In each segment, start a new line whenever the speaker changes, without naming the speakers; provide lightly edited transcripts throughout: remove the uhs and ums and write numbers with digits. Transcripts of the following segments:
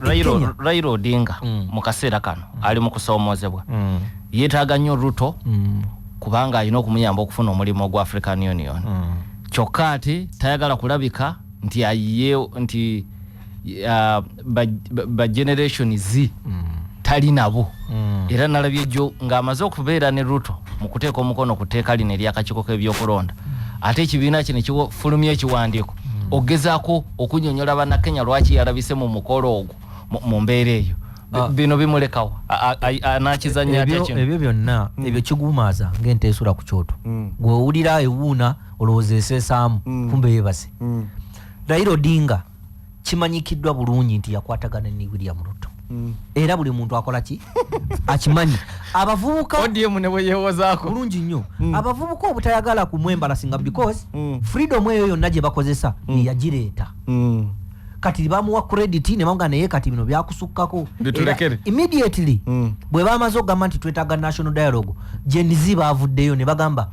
Raila Odinga mu kaseera kano ali mu kusoomozebwa yeetaaga nnyo Ruto kubanga alina okumuyamba okufuna omulimu gwa African Union kyokka ati tayagala kulabika nti nti ba generation Z tali nabo era nalabye jjo ng'amaze okubeera ne Ruto mu kuteeka omukono ku tteeka lino ery'akakiiko k'ebyokulonda ate ekibiina kino kifulumya ekiwandiiko ogezaako okunyonyola bannakenya lwaki yalabise mu mukolo ogwo mu mbeera eyo bino bimulekawo anakizanya ate kino
ebyo byonna ebyo kigumaza ng'ente esula ku kyoto gwe owulira ewuuna olowooza eseesaamu kumbe yeebase Raila Odinga kimanyikiddwa bulungi nti yakwatagana ne William Ruto era buli muntu akola ki akimanyi abavubuka
ODM ne bwe yeewozaako
bulungi nnyo abavubuka obutayagala kumwembalasinga because freedom eyo yonna gye bakozesa yagireeta kati bamuwa credit ne bamugamba naye kati bino byakusukkako immediately bwe bamaze okugamba nti twetaaga national dialogue Gen Z baavuddeyo ne bagamba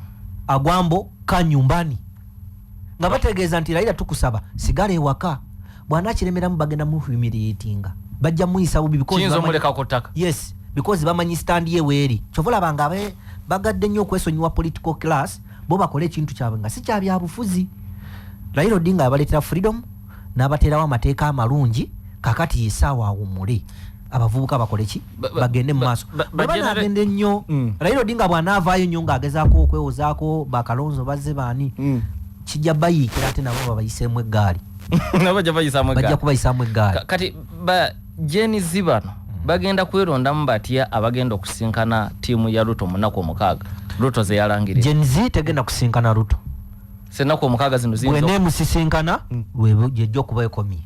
agwambo ka nyumbani nga bategeeza nti Raila tukusaba sigala ewaka bwana kiremeramu bagenda mu humiliatinga bajja muyisa bubi yes because bamanyi stand ye weeri kyovola banga bagadde nnyo okwesonyiwa political class bo bakole ekintu kyabwe nga si kya byabufuzi Raila Odinga abaleetera freedom n'abateerawo amateeka amalungi kakati yesaawa awumule abavubuka bakole ki bagende mu maaso bagende nnyo Raila Odinga bw'anaavaayo nnyo ng'agezaako okwewozaako bakalonzo bazze baani kijja bayiikira ate nabo babayiseemu eggaali bajja kubayisaamu eggaali
kati Gen Z bano bagenda kwerondamu batya abagenda okusinkana tiimu ya Ruto mu nnaku omukaaga Ruto ze yalangirira
Gen Z tegenda kusinkana Ruto
sennaku omukaaga zino zinzo
bwene musisinkana jejja okuba ekomi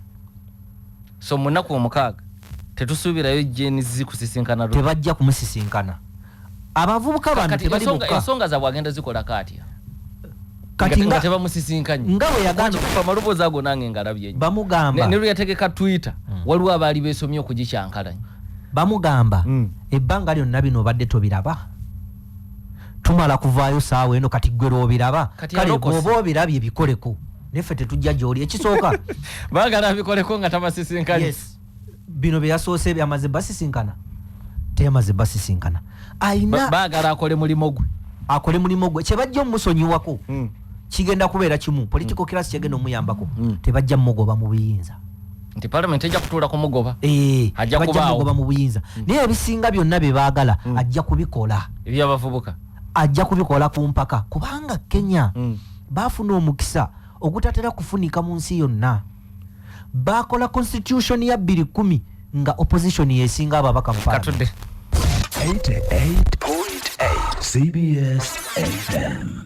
so mu nnaku omukaaga tetusuubirayo Gen Z kusisinkana Ruto
tebajja kumusisinkana abavubuka bano tebali bukka
ensonga zaabwe agenda zikola kaatya
kati nga
tebamusisinkanye
nga bwe yagamba
okufa maloboozi ago nange ngalabye
bamugamba
ne yategeka Twitter waliwo abaali beesomye okugikyankalanya
bamugamba ebbanga lyonna bino obadde tobiraba tumala kuvaayo saawa eno kati ggwe lw'obiraba kale bw'oba obirabye bikoleko neffe tetujja gy'oli ekisooka
baagala bikoleko nga tabasisinkanye
yes bino bye yasoose byamaze basisinkana teyamaze basisinkana ayina
baagala akole mulimo gwe kye bajja omusonyiwako kigenda kubeera kimu political class kyegenda omuyambako tebajja mugoba mu buyinza nti parliament ejja kutuula ku mugoba
ajja mugoba mu buyinza naye ebisinga byonna bye baagala ajja kubikola
ebyabavubuka
ajja kubikola ku mpaka kubanga Kenya baafuna omukisa ogutatera kufunika mu nsi yonna bakola constitution ya 2010 nga opposition yesinga ababaka mu
katudde
88.8 CBS FM.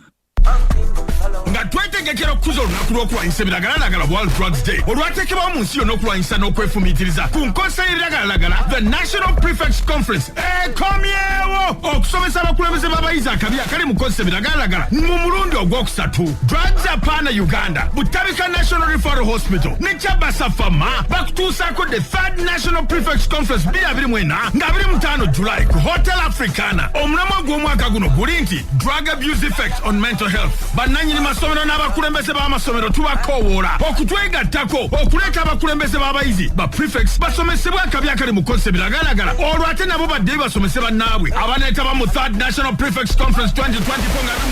nga twetegekera okukuza olunaku lw'okulwanyisa ebiragalalagala World Drugs Day olwateekebwawo mu nsi yonna okulwanyisa n'okwefumiitiriza ku nkosa y'ebiragalalagala the National Prefects Conference ekomyewo okusomesa abakulembeze b'abayizi akabi akali mu kukozesa ebiragalalagala mu mulundi ogwokusatu. Drugs Apana Uganda, Butabika National Referral Hospital ne Kyabasa Fama bakutuusaako the third National Prefects Conference 2024 nga 25 July ku Hotel Africana. Omulamwa gw'omwaka guno guli nti drug abuse effects on mental health. Bannannyini masomero n'abakulembeze b'amasomero tubakoowoola okutwegattako okuleeta abakulembeze b'abayizi ba prefects basomesebwe akabi akali mu kukozesa ebiragalalagala olwo ate nabo baddeyo basomese bannaabwe abaneetaba mu third National Prefects Conference 2024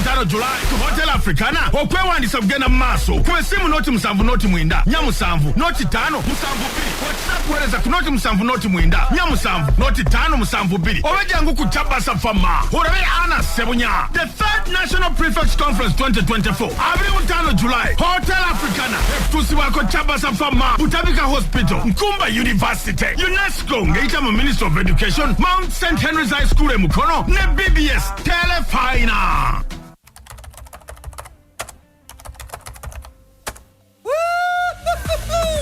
nga 25 July ku Hotel Africana. Okwewandiisa kugenda mu maaso ku essimu noti 7 noti 9 7 noti 5 7 2 WhatsApp kuweereza ku noti 7 noti 9 7 noti 5 7 2 oba jangu ku Kyabasa Fama olabe Ana Sebunya. The third National Prefects Conference 2024 25 July Hotel Africana ekutuusibwako Kyabasa Fama Butabika Hospital Nkumba University UNESCO ng'eyita mu Ministry of Education Mount St. Henry's High School e Mukono ne BBS Telefina.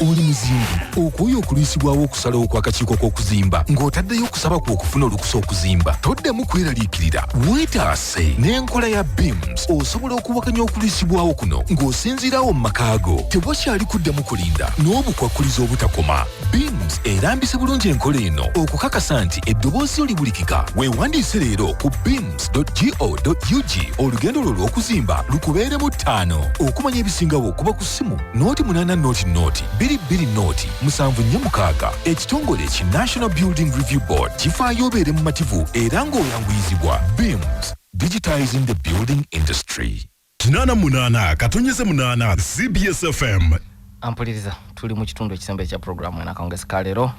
Oli muzingu okuyo okuliisibwawo okusalawo kw'akakiiko k'okuzimba ng'otaddeyo okusaba kw'okufuna olukusa okuzimba toddemu kweraliikirira weetaase n'enkola ya BIMS osobola okuwakanya okuliisibwawo kuno ng'osinziirawo mu makaago tewakyali kuddamu kulinda n'obukwakkulizo obutakoma. BIMS erambise bulungi enkola eno okukakasa nti eddoboozi olibulikika. Weewandiise leero ku bims.go.ug olugendo lwo lw'okuzimba lukubeeremu 5 okumanya ebisingawo okuba ku ssimu noti 8 noti 2 musanvu nyemukaaga ekitongole ki National Building Review Board kifaayo obeere mu mativu era ng'oyanguyizibwa. BIMS, digitizing the building industry.
88 CBS FM.
Ampuliriza tuli mu kitundu ekisembe kya programu ena kongesi kalero.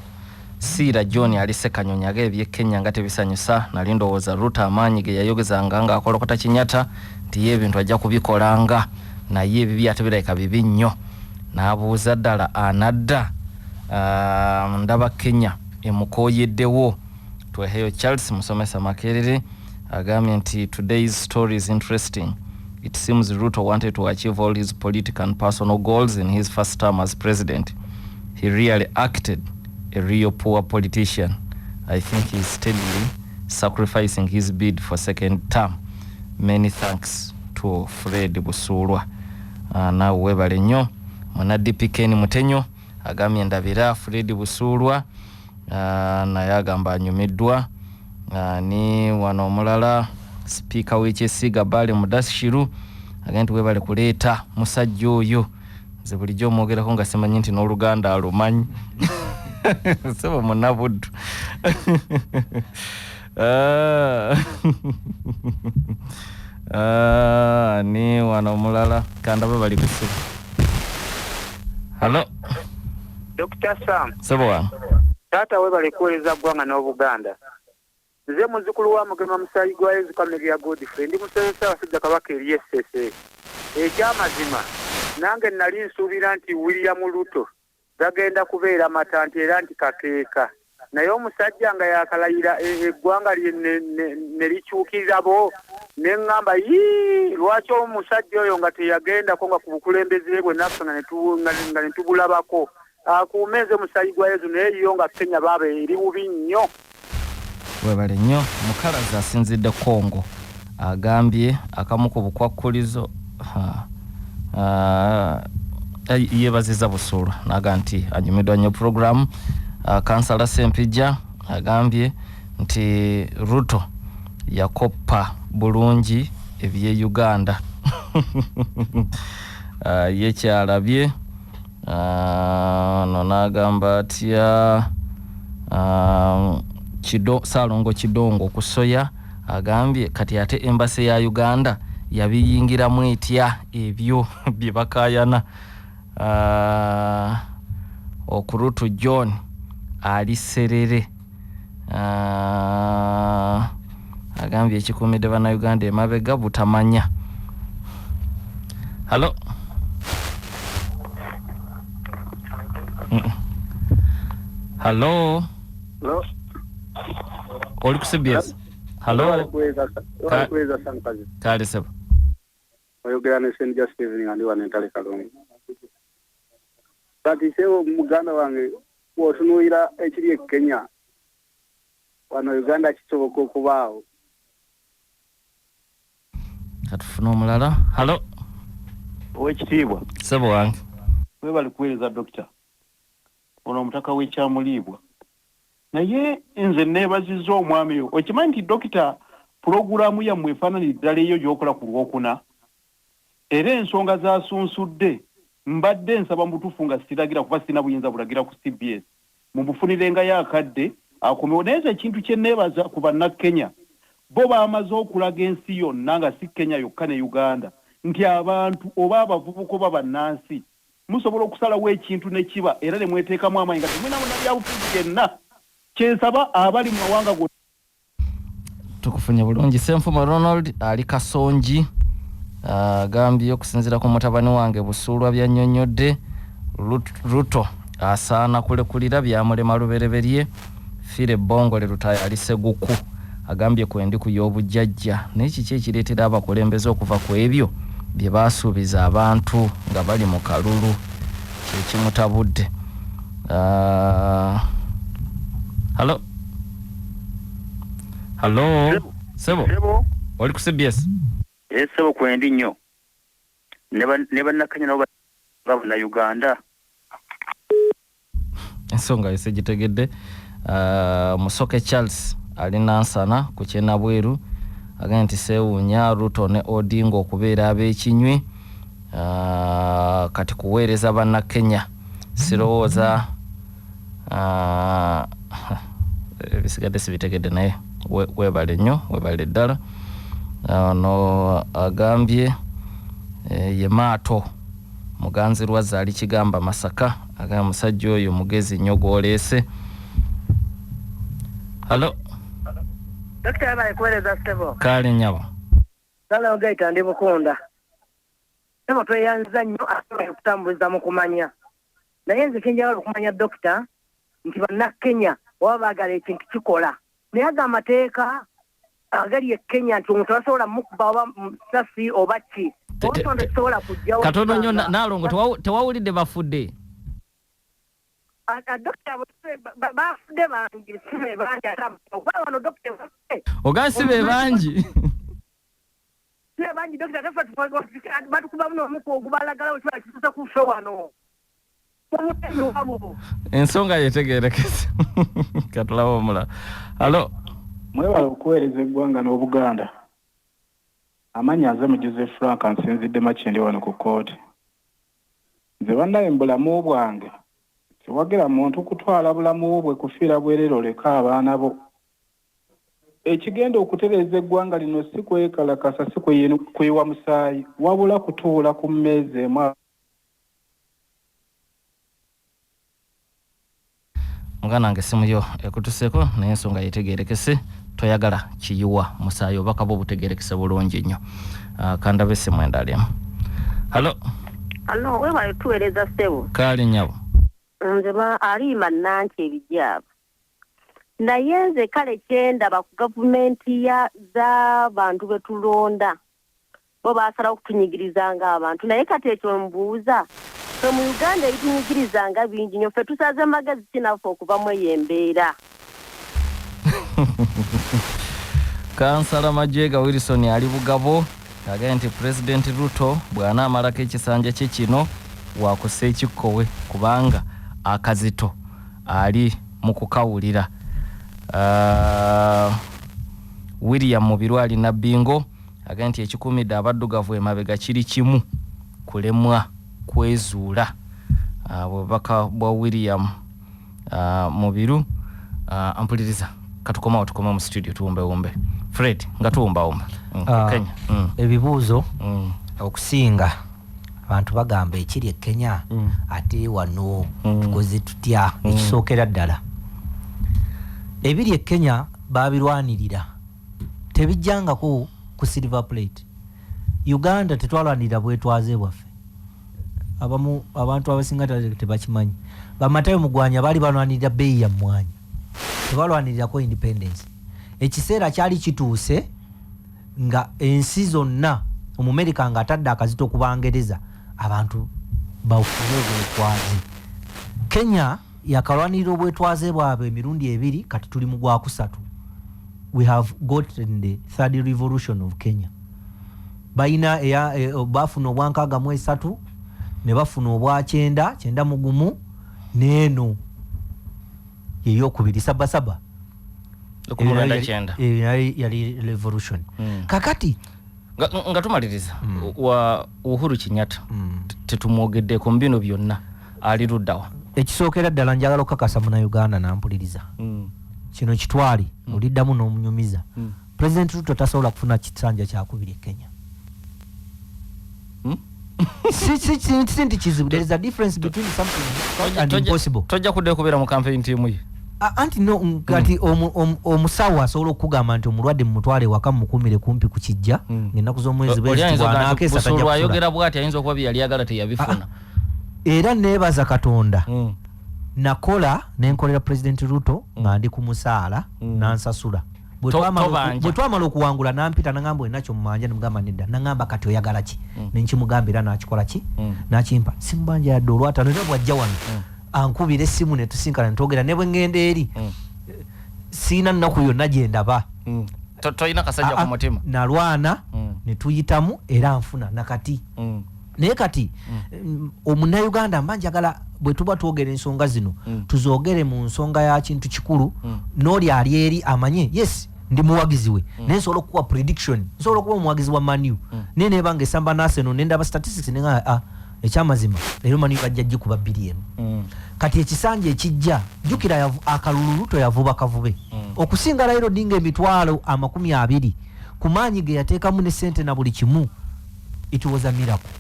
Sira John alise kanyonyaga ebye Kenya ngate bisanyusa nali ndowooza Ruto amaanyi ge yayogezanga nga akolokota kinyata nti ebintu ajja kubikolanga naye ebibi ate birayika bibi nnyo. N'abuuza ddala anadda ndaba Kenya emukoyeddewo. Tweheyo Charles musomesa Makerere agambye nti today's story is interesting. It seems Ruto wanted to achieve all his political and personal goals in his first term as president. He really acted a real poor politician. I think he's steadily sacrificing his bid for second term. Many thanks to Fred Busulwa. Na webale nnyo mwana DPK Mutenyo agamye ndabira Fred Busulwa naye agamba anyumiddwa. Ni wano omulala Speaker w'ekyesiga Bale Mudashiru agenti webale kuleeta musajja oyo ze bulijjo omwogerako nga simanyi nti n'Oluganda alumanyi. Sebo munabuddu. Ni wano omulala kandabe bali kusiba. Hello
Dr. Sam.
Sebo wange.
Tata webale kuweza gwanga n'Obuganda. Nze muzukulu wa Mugema Musayi gwa Yezu Kameria Godfrey ndi musomesa wasajja Kabaka ESSA. Ekyamazima nange nali nsuubira nti William Ruto gagenda kubeera matante era nti kakeeka. Naye omusajja nga yakalayira eggwanga lye ne likyukirira bo ne ngamba lwaki omusajja oyo nga teyagenda ko nga ku bukulembeze bwe naffe nga ne tubulabako. Akuumeze Musayi gwa Yezu naye yo nga Kenya baba eri bubi nnyo.
Webale nnyo mukalazi asinzidde Kongo agambye akamu ku bukwakkulizo yebaziza Busulwa naga nti anyumiddwa nnyo program. Kansala Sempija agambye nti Ruto yakoppa bulungi ebye Uganda. Yekyalabye nagamba atya Salongo Kidongo kusoya agambye kati ate embassy ya Uganda yabiyingiramu etya ebyo bye bakayana. Okurutu John ali serere agambye ekikumidde bana Uganda emabega butamanya. Hello Hello Oli ku CBS. Hello.
Kuweza Sam Kazibwe.
Kale sebo.
Oyogera ne St. Just Evening andi wane ntale kalongo. Kati sewo muganda wange wotunuira ekiri e Kenya. Wano Uganda kisoboka okubaawo.
Katufuna omulala. Hello.
Owekitiibwa.
Sebo wange.
Webali kuweereza Dokita. Ono omutaka w'ekyamulibwa. Naye nze neebazizza omwami oyo. Okimanyi nti Dokita pulogulaamu yammwe efaananira ddala eyo gy'okola ku Lwokuna. Era ensonga z'asunsudde mbadde nsaba mutuufu nga siragira kuba sina buyinza bulagira ku CBS. Mubufunirengayo akadde akomewo naye ekintu kye neebaza ku bannakenya bo baamaze okulaga ensi yonna nga si Kenya yokka ne Uganda nti abantu oba abavubuka oba bannansi musobola okusalawo ekintu ne kiba era ne mweteekamu amaanyi nga temwina munnabyabufuzi yenna. Kyensaba abali mu mawanga go
tukufunye bulungi. Senfuma Ronald ali Kasonji agambye okusinziira ku mutabani wange Busulwa byannyonnyodde Ruto asaana kulekulira byamulema lubereberye. Fire Bongole Rutaya ali Seguku agambye kwendi ku y'obujjajja n'ekiki ekireetera abakulembeze okuva ku ebyo bye baasuubiza abantu nga bali mu kalulu kyekimutabudde. Hello. Hello. Sebo. Oli ku CBS.
Sebo kwendi nnyo. Ne bannakenya nabo babuna Uganda.
Ensonga esegitegedde. Musoke Charles alina nsana ku Kyenabweru agambye nti seewuunya Ruto ne Odinga okubeera ab'ekinywi kati kuweereza bannakenya sirowooza ebisigadde sibitegedde naye webale nnyo webale ddala. Ono agambye ye maato muganzi lwaza ali kigamba Masaka agamba musajja oyo mugezi nnyo gw'oleese. Halo
Dr. Abaye kueleza Stebo.
Kale nyabo.
Sala ogaita ndi Mukunda. Sema tweyanza nnyo asoma okutambuliza mu kumanya. Naye nze kenjagala okumanya Dr. nti bannakenya waba baagala ekintu kikola. Naye aga amateeka agali e Kenya nti omuntu asobola mukuba oba musasi oba ki.
Katono nnyo Nalongo tewawulidde bafudde.
Dr. bafudde bangi sibe bangi wano Dr.
Ogansi be bangi.
Sibe bangi Dr. batukuba muno omuko ogubalagala okiba kituusa ku show wano.
Ensonga yetegeerekese. Katulaba omula. Halo.
Mwebala okuweereza eggwanga n'Obuganda. Amanyi azemu Joseph Frank nsinzidde makindi wano ku kooti. Nze bannaye mu bulamu bwange siwagira muntu kutwala bulamu bwe kufiira bwerero leka abaana bo. Ekigenda okutereeza eggwanga lino si kwekalakasa si kweyiwa musaayi wabula kutuula ku mmeeza emu.
Mugana nange simu yo ekutuseeko naye ensonga yetegeerekese toyagala kiyiwa musaayi obaka bo butegeerekese bulungi nnyo. Kandabe simu endalimu. Halo.
Halo, wewe tueleza Stebo.
Kale nyabo.
Nzema ali mananche ebijaba. Naye nze kale kyenda ba ku gavumenti ya za bantu betulonda. Bo basala okutunyigirizanga abantu. Naye kati ekyo mbuuza mu Uganda ebitunyigirizanga bingi nnyo ffe tusaze magazzi kinaffe okuva mu eyembeera.
Kansala Majega Wilson ali Bugabo agambye nti President Ruto bw'anaamalako ekisanja kye kino waakusa ekikkowe kubanga akazito ali mu kukawulira. William Mubirwali Nabbingo agambye nti ekikumidde abaddugavu emabega kiri kimu kulemwa kwezuula. Bwebaka bwa William Mubiru ampuliriza katukomawo tukoma mu studio tuwumbe Fred nga tuwumba Kenya.
Ebibuuzo okusinga abantu bagamba ekiri e Kenya ate wano tukoze tutya ekisookera ddala ebiri e Kenya babirwanirira tebijjangako ku silver plate. Uganda tetwalwanirira bwetwaze bwaffe abantu abasinga tebakimanyi. Bamatayo Mugwanya bali balwanirira bbeeyi ya mwanya tebalwanirirako independence. Ekiseera kyali kituuse nga ensi zonna Omumerika nga atadde akazito ku Bangereza abantu bafune obwetwaze. Kenya yakalwanirira obwetwaze bwabwe emirundi ebiri kati tuli mu gwakusatu. We have gotten the third revolution of Kenya. Baina bafuna obwankaaga mu esatu ne bafuna obwa kyenda mu gumu n'eno yeyokubiri sabasaba yali revolution. Kakati
nga tumaliriza wa Uhuru Kenyatta tetumwogeddeko mu bino byonna ali luddawa.
Ekisookera ddala njagala okukakasa Munnayuganda nampuliriza kino kitwali oliddamu n'omunyumiza. President Ruto tasobola kufuna kisanja kyakubiri e Kenya. Sinti kizibu. There is a difference between something and impossible.
Tojja kudde kubeera mu campaign team ye.
Anti no ngati omusawo asobola okugamba nti omulwadde mumutwale waka mukumire kumpi ku kijja ng'ennaku z'omwezi
bw'anakeesa tajja ayogera bw'ati ayinza okuba bye yali agala teyabifuna.
Era neebaza Katonda nakola nenkolera President Ruto nga ndi ku musaala nansasula. Bwe twamala okuwangula nampita nangamba enakyo mumanja nemugamba nedda nangamba kati oyagala ki nenkimugambira nakikola ki nakimpa simbanja yadde olwata era bwajja wano ankubira essimu ne tusinkana ne twogera ne bwe ngenda eri siina nnaku yonna gye ndaba
toyina kasajja ku mutima
nalwana ne tuyitamu era nfuna nakati naye kati Omunnayuganda mba njagala bwe tuba twogera ensonga zino tuzoogere mu nsonga ya kintu kikulu n'oli ali eri amanye yes ndi muwagizi we naye nsobola okuwa prediction nsobola okuba omuwagizi wa Manu naye neebanga esamba n'Arsenal ne ndaba statistics ne nga ekyamazima leero mani bajja gikuba bilioni kati ekisanja ekijja jukira akalulu Ruto yavuba kavube okusinga leero dinga emitwalo 20 kumaanyi ge yateekamu ne sente na buli kimu. It was a miracle.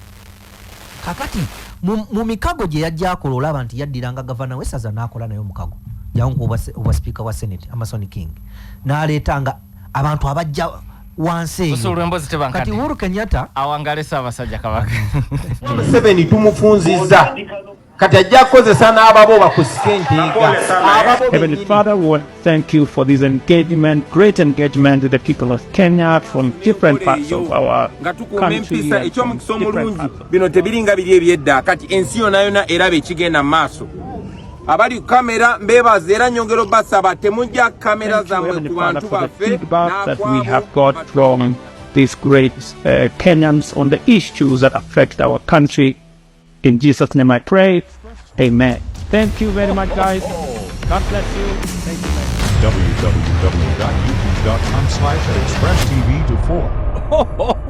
Kakati mu mikago gye yajja akola olaba nti yaddiranga gavana wesaza n'akola nayo mukago jangu oba speaker wa Senate Amason King n'aleetanga abantu abajja wansi kati Uhuru Kenyatta
awangalesa abasajja kabaka
7 tumufunziza kati ajja akozesa n'ababo bakusike nteeka.
Heavenly Father, we want to thank you for this engagement, great engagement with the people of Kenya from different parts of our country.
Bino tebiringa biri ebyedda kati ensi yonna erabe ekigenda maaso. Abali kamera mbebaza era nyongero basaba temujja kamera zammwe ku bantu baffe
that we have got from these great Kenyans on the issues that affect our country. In Jesus' name I pray. Amen. Thank you very much, guys. God bless you. Thank you.
www.youtube.com/expresstv24